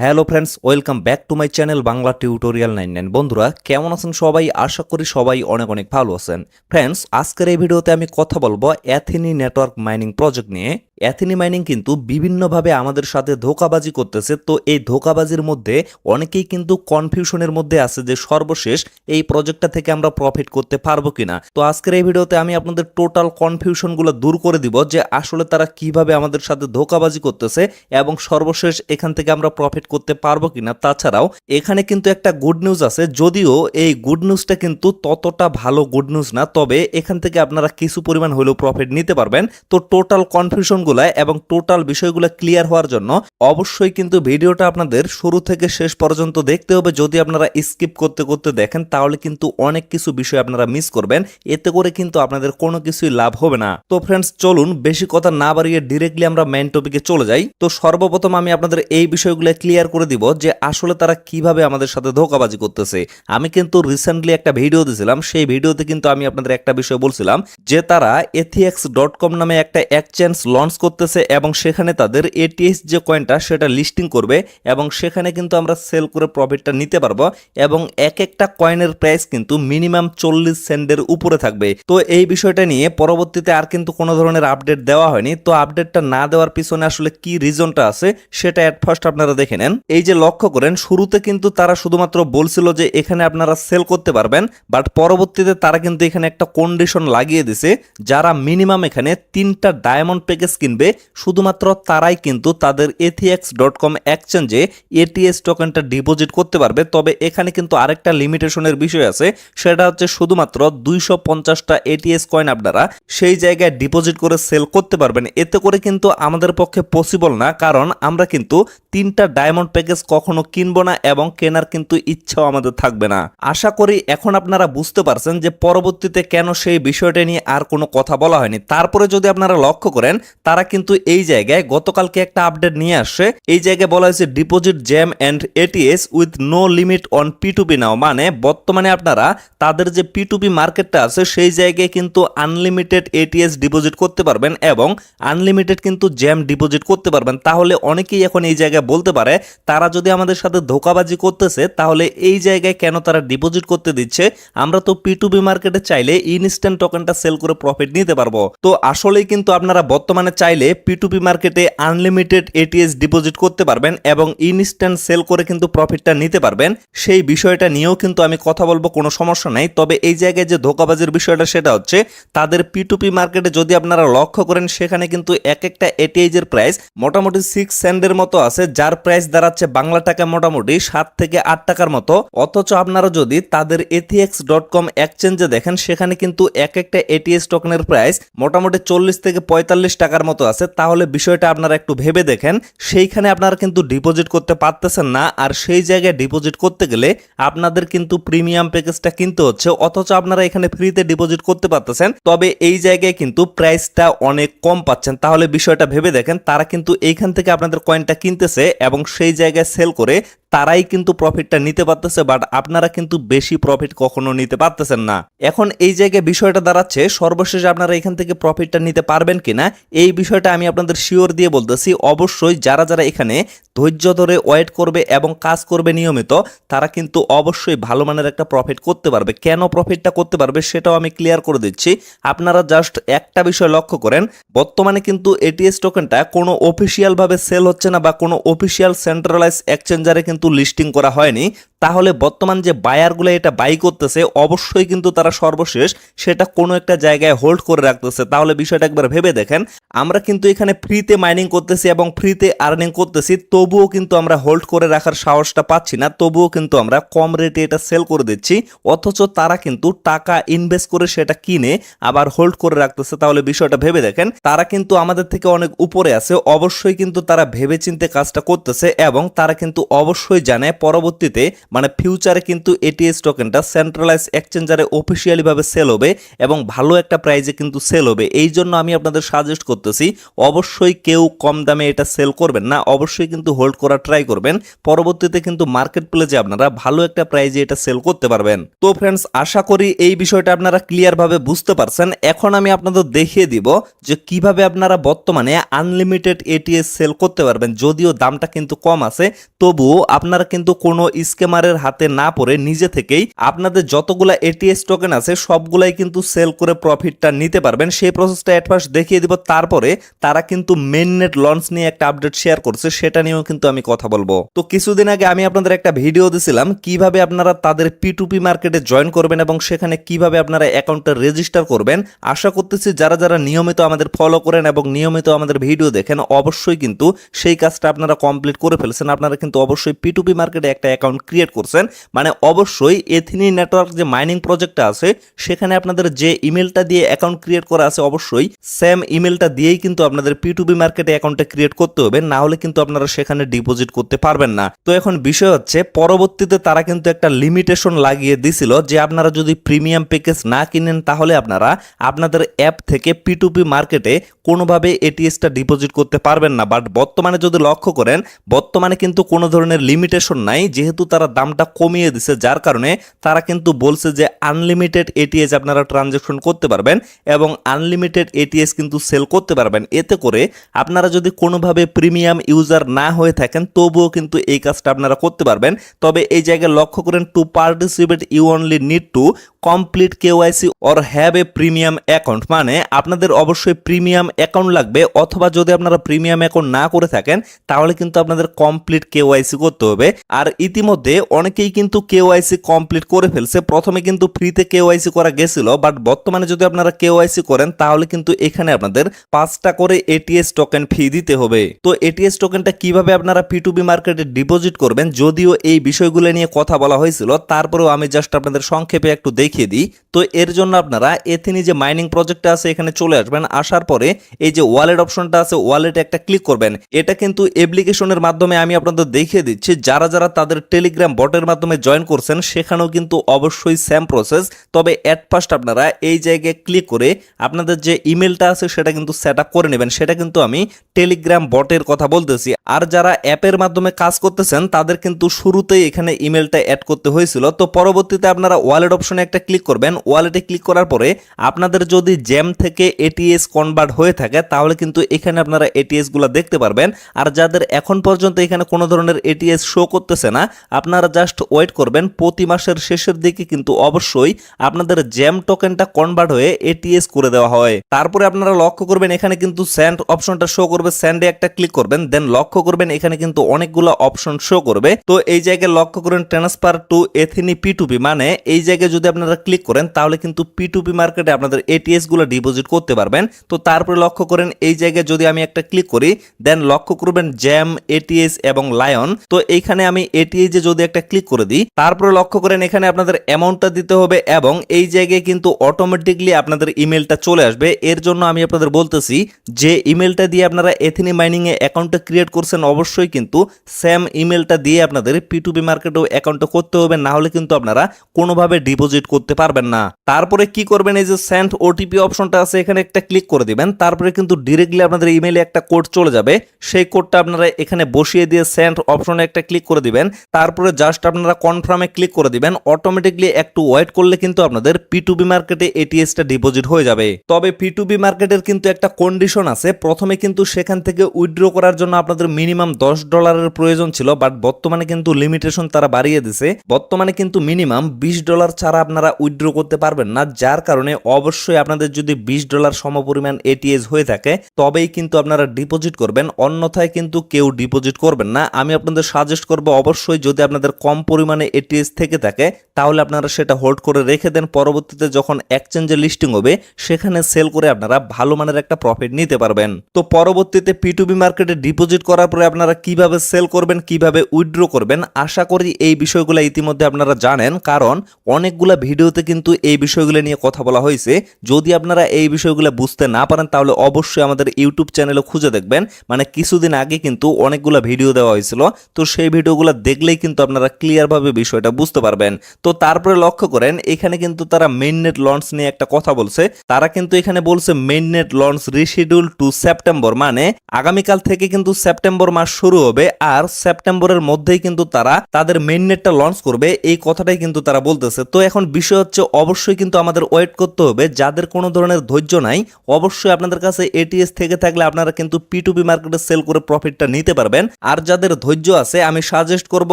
Hello friends, welcome back to my channel Bangla tutorial 99। বন্ধুরা কেমন আছেন সবাই? আশা করি সবাই অনেক অনেক ভালো আছেন। ফ্রেন্ডস, আজকের এই ভিডিওতে আমি কথা বলবো অ্যাথিনি নেটওয়ার্ক মাইনিং প্রজেক্ট নিয়ে। অ্যাথিনি মাইনিং কিন্তু বিভিন্নভাবে আমাদের সাথে ধোঁকাবাজি করতেছে। তো এই ধোঁকাবাজির মধ্যে অনেকেই কিন্তু কনফিউশনের মধ্যে আছে যে সর্বশেষ এই প্রজেক্টটা থেকে আমরা প্রফিট করতে পারবো কিনা। তো আজকের এই ভিডিওতে আমি আপনাদের টোটাল কনফিউশনগুলো দূর করে দিব যে আসলে তারা কিভাবে আমাদের সাথে ধোঁকাবাজি করতেছে এবং সর্বশেষ এখান থেকে আমরা প্রফিট করতে পারবো কিনা। তাছাড়াও এখানে কিন্তু একটা গুড নিউজ আছে, যদিও এই গুড নিউজটা কিন্তু ততটা ভালো গুড নিউজ না, তবে এখান থেকে আপনারা কিছু পরিমাণ হলেও প্রফিট নিতে পারবেন। তো টোটাল কনফিউশনগুলো এবং টোটাল বিষয়গুলো ক্লিয়ার হওয়ার জন্য অবশ্যই কিন্তু ভিডিওটা আপনাদের শুরু থেকে শেষ পর্যন্ত দেখতে হবে। যদি আপনারা স্কিপ করতে করতে দেখেন তাহলে কিন্তু অনেক কিছু বিষয় আপনারা মিস করবেন, এতে করে কিন্তু আপনাদের কোনো কিছুই লাভ হবে না। তো ফ্রেন্ডস, চলুন বেশি কথা না বাড়িয়ে ডিরেক্টলি আমরা মেইন টপিকে চলে যাই। তো সর্বপ্রথম আমি আপনাদের এই বিষয়গুলো ক্লিয়ার করে দিব যে আসলে তারা কিভাবে আমাদের সাথে ধোঁকাবাজি করতেছে। আমি কিন্তু রিসেন্টলি একটা ভিডিও দিয়েছিলাম, সেই ভিডিওতে কিন্তু আমি আপনাদের একটা বিষয় বলছিলাম যে তারা ATX.com নামে একটা এক্সচেঞ্জ লঞ্চ করতেছে এবং সেখানে তাদের ATH যে কয়েনটা সেটা লিস্টিং করবে এবং সেখানে কিন্তু আমরা সেল করে প্রফিটটা নিতে পারবো এবং এক একটা কয়েনের প্রাইস কিন্তু মিনিমাম 40 সেন্টের উপরে থাকবে। তো এই বিষয়টা নিয়ে পরবর্তীতে আর কিন্তু কোনো ধরনের আপডেট দেওয়া হয়নি। তো আপডেটটা না দেওয়ার পিছনে আসলে কি রিজনটা আছে সেটা এট ফার্স্ট আপনারা দেখে নেন। এই যে লক্ষ্য করেন, শুরুতে কিন্তু তারা শুধুমাত্র বলছিল যে এখানে আপনারা সেল করতে পারবেন, বাট পরবর্তীতে তারা কিন্তু এখানে একটা কন্ডিশন লাগিয়ে দিছে, যারা মিনিমাম এখানে 3টা ডায়মন্ড প্যাকেজ কিনবে শুধুমাত্র তারাই কিন্তু তাদের ATX.com এক্সচেঞ্জে ATS টোকেনটা ডিপোজিট করতে পারবে। তবে এখানে কিন্তু আরেকটা লিমিটেশনের বিষয় আছে, সেটা হচ্ছে শুধুমাত্র 250টা ATS কয়েন আপনারা সেই জায়গায় ডিপোজিট করে সেল করতে পারবেন। এতে করে কিন্তু আমাদের পক্ষে পসিবল না, কারণ আমরা কিন্তু 3টা ডায়মন্ড প্যাকেজ কখনো কিনবো না এবং কেনার কিন্তু ইচ্ছাও আমাদের থাকবে না। আশা করি এখন আপনারা বুঝতে পারছেন যে পরবর্তীতে কেন সেই বিষয়টা নিয়ে আর কোনো কথা বলা হয়নি। তারপরে যদি আপনারা লক্ষ্য করেন, তারা কিন্তু এই জায়গায় গতকালকে একটা আপডেট নিয়ে আসছে। এই জায়গায় বলা হয়েছে deposit jam and ATS with no limit on P2P now, মানে বর্তমানে আপনারা তাদের যে P2P মার্কেটটা আছে সেই জায়গায় কিন্তু আনলিমিটেড ATS ডিপোজিট করতে পারবেন এবং আনলিমিটেড কিন্তু জ্যাম ডিপোজিট করতে পারবেন। তাহলে অনেকেই এখন এই জায়গায় বলতে পারে তারা যদি আমাদের সাথে ধোঁকাবাজি করতেছে তাহলে এই জায়গায় কেন তারা ডিপোজিট করতে দিচ্ছে, আমরা তো P2P মার্কেটে চাইলে ইনস্ট্যান্ট টোকেনটা সেল করে প্রফিট নিতে পারবো। তো আসলেই কিন্তু আপনারা বর্তমানে চাইলে P2P মার্কেটে আনলিমিটেড ATS ডিপোজিট করতে পারবেন এবং ইনস্ট্যান্ট সেল করে কিন্তু প্রফিটটা নিতে পারবেন। সেই বিষয়টা নিয়েও কিন্তু আমি কথা বলবো, কোনো সমস্যা নাই। তবে এই জায়গায় যে ধোঁকাবাজির বিষয়টা সেটা হচ্ছে তাদের P2P মার্কেটে যদি আপনারা লক্ষ্য করেন সেখানে কিন্তু এক একটা ATH এর প্রাইস মোটামুটি 6 সেন্টের মতো আছে, যার প্রাইস দাঁড়াচ্ছে বাংলা টাকা মোটামুটি 7 থেকে 8 টাকার মতো। অথচ আপনারা যদি তাদের ATX.com এক্সচেঞ্জে দেখেন সেখানে কিন্তু এক একটা ATS টোকেনের প্রাইস মোটামুটি 40 থেকে 45 টাকার মতো আছে। তাহলে বিষয়টা আপনারা একটু ভেবে দেখেন, সেইখানে আপনারা কিন্তু ডিপোজিট করতে পারতেছেন না, আর সেই জায়গায় ডিপোজিট করতে গেলে আপনাদের কিন্তু প্রিমিয়াম প্যাকেজটা কিনতে হচ্ছে, অথচ আপনারা এখানে ফ্রিতে ডিপোজিট করতে পারতেছেন। তবে এই জায়গায় কিন্তু প্রাইসটা অনেক কম পাচ্ছেন। তাহলে বিষয়টা ভেবে দেখেন, তারা কিন্তু এইখান থেকে আপনাদের কয়েনটা কিনতেছে এবং সেই জায়গায় সেল করে তারাই কিন্তু প্রফিটটা নিতে পারতেছে, বাট আপনারা কিন্তু বেশি প্রফিট কখনো নিতে পারতেছেন না। এখন এই জায়গায় বিষয়টা দাঁড়াচ্ছে সর্বশেষে আপনারা এখান থেকে প্রফিটটা নিতে পারবেন কিনা, এই বিষয়টা আমি আপনাদের শিওর দিয়ে বলতেছি। অবশ্যই যারা যারা এখানে ধৈর্য ধরে ওয়েট করবে এবং কাজ করবে নিয়মিত, তারা কিন্তু অবশ্যই ভালো মানের একটা প্রফিট করতে পারবে। কেন প্রফিটটা করতে পারবে সেটাও আমি ক্লিয়ার করে দিচ্ছি। আপনারা জাস্ট একটা বিষয় লক্ষ্য করেন, বর্তমানে কিন্তু ATS টোকেনটা কোনো অফিসিয়াল ভাবে সেল হচ্ছে না বা কোনো অফিসিয়াল সেন্ট্রালাইজ এক্সচেঞ্জারে কিন্তু লিস্টিং করা হয়নি। তাহলে বর্তমান যে বায়ারগুলো এটা বাই করতেছে অবশ্যই কিন্তু তারা সর্বশেষ সেটা কোনো একটা জায়গায় হোল্ড করে রাখতেছে। তাহলে বিষয়টা একবার ভেবে দেখেন, আমরা কিন্তু এখানে ফ্রিতে মাইনিং করতেছি এবং ফ্রিতে আর্নিং করতেছি, তবুও কিন্তু আমরা হোল্ড করে রাখার সাহসটা পাচ্ছি না, তবুও কিন্তু আমরা কম রেটে এটা সেল করে দিচ্ছি। অথচ তারা কিন্তু টাকা ইনভেস্ট করে সেটা কিনে আবার হোল্ড করে রাখতেছে। তাহলে বিষয়টা ভেবে দেখেন, তারা কিন্তু আমাদের থেকে অনেক উপরে আছে। অবশ্যই কিন্তু তারা ভেবেচিন্তে কাজটা করতেছে এবং তারা কিন্তু অবশ্যই অবশ্যই জানে পরবর্তীতে মানে ফিউচারে কিন্তু এটিএস টোকেনটা সেন্ট্রালাইজ এক্সচেঞ্জারে অফিসিয়ালি ভাবে সেল হবে এবং ভালো একটা প্রাইজে কিন্তু সেল হবে। এই জন্য আমি আপনাদের সাজেস্ট করতেছি অবশ্যই কেউ কম দামে এটা সেল করবেন না, অবশ্যই কিন্তু হোল্ড করা ট্রাই করবেন। পরবর্তীতে কিন্তু মার্কেট প্লেসে আপনারা ভালো একটা প্রাইজে এটা সেল করতে পারবেন। তো ফ্রেন্ডস, আশা করি এই বিষয়টা আপনারা ক্লিয়ার ভাবে বুঝতে পারছেন। এখন আমি আপনাদের দেখিয়ে দিব যে কিভাবে আপনারা বর্তমানে আনলিমিটেড এটিএস সেল করতে পারবেন। যদিও দামটা কিন্তু কম আছে, তবুও আপনারা কিন্তু কোনো স্ক্যামারের হাতে না পড়ে নিজে থেকেই আপনাদের যতগুলা এটিএস টোকেন আছে সবগুলাই কিন্তু সেল করে প্রফিটটা নিতে পারবেন। সেই প্রসেসটা এট ফার্স্ট দেখিয়ে দিব। তারপরে তারা কিন্তু মেইননেট লঞ্চ নিয়ে একটা আপডেট শেয়ার করছে, সেটা নিয়েও কিন্তু আমি কথা বলবো। তো কিছুদিন আগে আমি আপনাদের একটা ভিডিও দিছিলাম কিভাবে আপনারা তাদের P2P মার্কেটে জয়েন করবেন এবং সেখানে কিভাবে আপনারা অ্যাকাউন্টটা রেজিস্টার করবেন। আশা করতেছি যারা যারা নিয়মিত আমাদের ফলো করেন এবং নিয়মিত আমাদের ভিডিও দেখেন অবশ্যই কিন্তু সেই কাজটা আপনারা কমপ্লিট করে ফেলছেন। আপনারা কিন্তু অবশ্যই P2P মার্কেটে একটা অ্যাকাউন্ট ক্রিয়েট করছেন, মানে অবশ্যই এথিনি নেটওয়ার্ক যে মাইনিং প্রজেক্টটা আছে সেখানে আপনাদের যে ইমেলটা দিয়ে অ্যাকাউন্ট ক্রিয়েট করা আছে অবশ্যই সেম ইমেলটা দিয়েই কিন্তু আপনাদের P2P মার্কেটে অ্যাকাউন্টটা ক্রিয়েট করতে হবে, না হলে কিন্তু আপনারা সেখানে ডিপোজিট করতে পারবেন না। তো এখন বিষয় হচ্ছে পরবর্তীতে তারা কিন্তু একটা লিমিটেশন লাগিয়ে দিছিল যে আপনারা যদি প্রিমিয়াম প্যাকেজ না কিনেন তাহলে আপনারা আপনাদের অ্যাপ থেকে P2P মার্কেটে কোনোভাবে এটিএসটা ডিপোজিট করতে পারবেন না। বাট বর্তমানে যদি লক্ষ্য করেন বর্তমানে কিন্তু কোনো ধরনের লিমিটেশন নাই, যেহেতু তারা দামটা কমিয়ে দিছে, যার কারণে তারা কিন্তু বলছে যে আনলিমিটেড এটিএস আপনারা ট্রানজাকশন করতে পারবেন এবং আনলিমিটেড এটিএস কিন্তু সেল করতে পারবেন। এতে করে আপনারা যদি কোনোভাবে প্রিমিয়াম ইউজার না হয়ে থাকেন তবুও কিন্তু এই কাজটা আপনারা করতে পারবেন। তবে এই জায়গায় লক্ষ্য করেন to participate you only need to complete KYC or have a premium account, মানে আপনাদের অবশ্যই প্রিমিয়াম অ্যাকাউন্ট লাগবে, অথবা যদি আপনারা প্রিমিয়াম অ্যাকাউন্ট না করে থাকেন তাহলে কিন্তু আপনাদের কমপ্লিট কেওয়াইসি করতে হবে। আর ইতিমধ্যে অনেকেই কিন্তু কেওয়াইসি কমপ্লিট করে ফেলছে। প্রথমে কিন্তু ফ্রিতে কেওয়াইসি করা গেছিল, বাট বর্তমানে যদি আপনারা কেওয়াইসি করেন তাহলে কিন্তু এখানে আপনাদের 5টা করে এটিএস টোকেন ফি দিতে হবে। তো এটিএস টোকেনটা কিভাবে আপনারা P2P মার্কেটে ডিপোজিট করবেন, যদিও এই বিষয়গুলো নিয়ে কথা বলা হয়েছিল, তারপরেও আমি জাস্ট আপনাদের সংক্ষেপে একটু দেখিয়ে দিই। তো এর জন্য আপনারা এথিনি যে মাইনিং প্রজেক্টটা আছে এখানে চলে আসবেন। আসার পরে এই যে ওয়ালেট অপশনটা আছে ওয়ালেটে একটা ক্লিক করবেন। এটা কিন্তু অ্যাপ্লিকেশনের মাধ্যমে আমি আপনাদের দেখিয়ে দিচ্ছি। যারা যারা তাদের টেলিগ্রাম বটের মাধ্যমে জয়েন করছেন সেখানেও কিন্তু অবশ্যই সেম প্রসেস। তবে এট ফার্স্ট আপনারা এই জায়গায় ক্লিক করে আপনাদের যে ইমেলটা আছে সেটা কিন্তু সেট আপ করে নেবেন। সেটা কিন্তু আমি টেলিগ্রাম বটের কথা বলতেছি। আর যারা অ্যাপের মাধ্যমে কাজ করতেছেন তাদের কিন্তু শুরুতেই এখানে ইমেলটা অ্যাড করতে হয়েছিল। তো পরবর্তীতে আপনারা ওয়ালেট অপশনে একটা ক্লিক করবেন। ওয়ালেটে ক্লিক করার পরে আপনাদের যদি জ্যাম থেকে এটিএস কনভার্ট হয়ে থাকে তাহলে কিন্তু এখানে আপনারা এটিএস গুলো দেখতে পারবেন। আর যাদের এখন পর্যন্ত এখানে কোনো ধরনের এটিএস শো করতেছে না আপনারা জাস্ট ওয়েট করবেন। প্রতি মাসের শেষের দিকে কিন্তু অবশ্যই আপনাদের জ্যাম টোকেনটা কনভার্ট হয়ে এটিএস করে দেওয়া হয়। তারপরে আপনারা লক্ষ্য করবেন এখানে কিন্তু সেন্ড অপশনটা শো করবে, সেন্ডে একটা ক্লিক করবেন। দেন লক্ষ্য করবেন এখানে কিন্তু অনেকগুলো অপশন শো করবে। তো এই জায়গায় লক্ষ্য করেন ট্রান্সফার টু এথিনি P2P, মানে এই জায়গায় যদি আপনারা ক্লিক করেন তাহলে কিন্তু P2P মার্কেটে আপনাদের এটিএস গুলো ডিপোজিট করতে পারবেন। তো তারপরে লক্ষ্য করেন এই জায়গায় যদি আমি একটা ক্লিক করি দেন লক্ষ্য করবেন জ্যাম, এটিএস এবং লায়ন। তো এইখানে আমি এটিএস যদি একটা ক্লিক করে দিই তারপরে লক্ষ্য করেন এখানে আপনাদের অ্যামাউন্টটা দিতে হবে এবং এই জায়গায় কিন্তু অটোমেটিকলি আপনাদের ইমেলটা চলে আসবে। এর জন্য আমি আপনাদের বলতেছি যে ইমেলটা দিয়ে আপনারা এথিনি মাইনিং এ অ্যাকাউন্টটা ক্রিয়েট করছেন অবশ্যই কিন্তু সেম ইমেলটা দিয়ে আপনাদের P2P মার্কেটেও অ্যাকাউন্টটা করতে হবে, না হলে কিন্তু আপনারা কোনোভাবে ডিপোজিট করতে পারবেন না। তারপরে কি করবেন, এই যে সেন্ড ওটিপি অপশনটা আছে এখানে একটা ক্লিক করে দিবেন। তারপরে কিন্তু ডিরেক্টলি আপনাদের ইমেইলে একটা কোড চলে যাবে। সেই কোডটা আপনারা এখানে বসিয়ে দিয়ে সেন্ড অপশনে একটা ক্লিক করে দিবেন। তারপরে জাস্ট আপনারা কনফার্মে ক্লিক করে দিবেন। অটোমেটিকলি একটু ওয়েট করলে কিন্তু আপনাদের P2P মার্কেটে এটিএসটা ডিপোজিট হয়ে যাবে। তবে P2P মার্কেটের কিন্তু একটা কন্ডিশন আছে। প্রথমে কিন্তু সেখান থেকে উইথড্র করার জন্য আপনাদের মিনিমাম $10 প্রয়োজন ছিল, বাট বর্তমানে কিন্তু লিমিটেশন তারা বাড়িয়ে দিছে। বর্তমানে কিন্তু মিনিমাম $20 ছাড়া আপনারা উইথড্র করতে পারবেন না, যার কারণে অবশ্যই আপনাদের যদি $20 সমপরিমাণ এটিএস হয়ে থাকে তবেই কিন্তু আপনারা ডিপোজিট করবেন, অন্যথায় কিন্তু কেউ ডিপোজিট করবেন না। আমি আপনাদের সাজেস্ট করব অবশ্যই যদি আপনাদের কম পরিমাণে এটিএস থেকে থাকে তাহলে আপনারা সেটা হোল্ড করে রেখে দেন। পরবর্তীতে যখন এক্সচেঞ্জে লিস্টিং হবে সেখানে সেল করে আপনারা ভালো মানের একটা প্রফিট নিতে পারবেন। তো পরবর্তীতে P2P মার্কেটে ডিপোজিট করার পরে আপনারা কিভাবে সেল করবেন, কিভাবে উইথড্র করবেন, আশা করি এই বিষয়গুলো ইতিমধ্যে আপনারা জানেন, কারণ অনেকগুলা ভিডিওতে কিন্তু এই বিষয়গুলো নিয়ে কথা বলা হয়েছে। যদি আপনারা এই বিষয়গুলো বুঝতে না পারেন তাহলে অবশ্যই আমাদের ইউটিউব চ্যানেলে খুঁজে দেখবেন, মানে কিছুদিন আগে কিন্তু অনেকগুলো ভিডিও দেওয়া হয়েছিল। তো সেই সেই ভিডিওগুলো দেখলেই কিন্তু আপনারা ক্লিয়ার ভাবে বিষয়টা বুঝতে পারবেন। তো তারপরে লক্ষ্য করেন এখানে কিন্তু তারা মেইননেট লঞ্চ নিয়ে একটা কথা বলছে। তারা কিন্তু এখানে বলছে mainnet launch reschedule to September, মানে আগামীকাল থেকে কিন্তু সেপ্টেম্বর মাস শুরু হবে আর সেপ্টেম্বরের মধ্যেই কিন্তু তারা তাদের মেইননেটটা লঞ্চ করবে, এই কথাটাই কিন্তু তারা বলতেছে। তো এখন বিষয় হচ্ছে অবশ্যই কিন্তু আমাদের ওয়েট করতে হবে। যাদের কোনো ধরনের ধৈর্য নাই, অবশ্যই আপনাদের কাছে এটিএস থেকে থাকলে আপনারা কিন্তু P2P মার্কেটে সেল করে প্রফিটটা নিতে পারবেন। আর যাদের ধৈর্য আছে আমি সাজেস্ট করব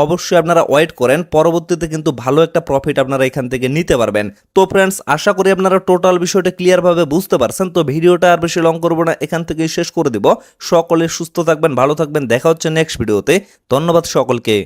অবশ্যই আপনারা ওয়েট করেন, পরবর্তীতে কিন্তু ভালো একটা প্রফিট আপনারা এখান থেকে নিতে পারবেন। তো ফ্রেন্ডস, আশা করি আপনারা টোটাল বিষয়টা ক্লিয়ার ভাবে বুঝতে পারছেন। তো ভিডিওটা আর বেশি লং করবো না, এখান থেকেই শেষ করে দিব। সকলে সুস্থ থাকবেন, ভালো থাকবেন, দেখা হচ্ছে নেক্সট ভিডিওতে। ধন্যবাদ সকলকে।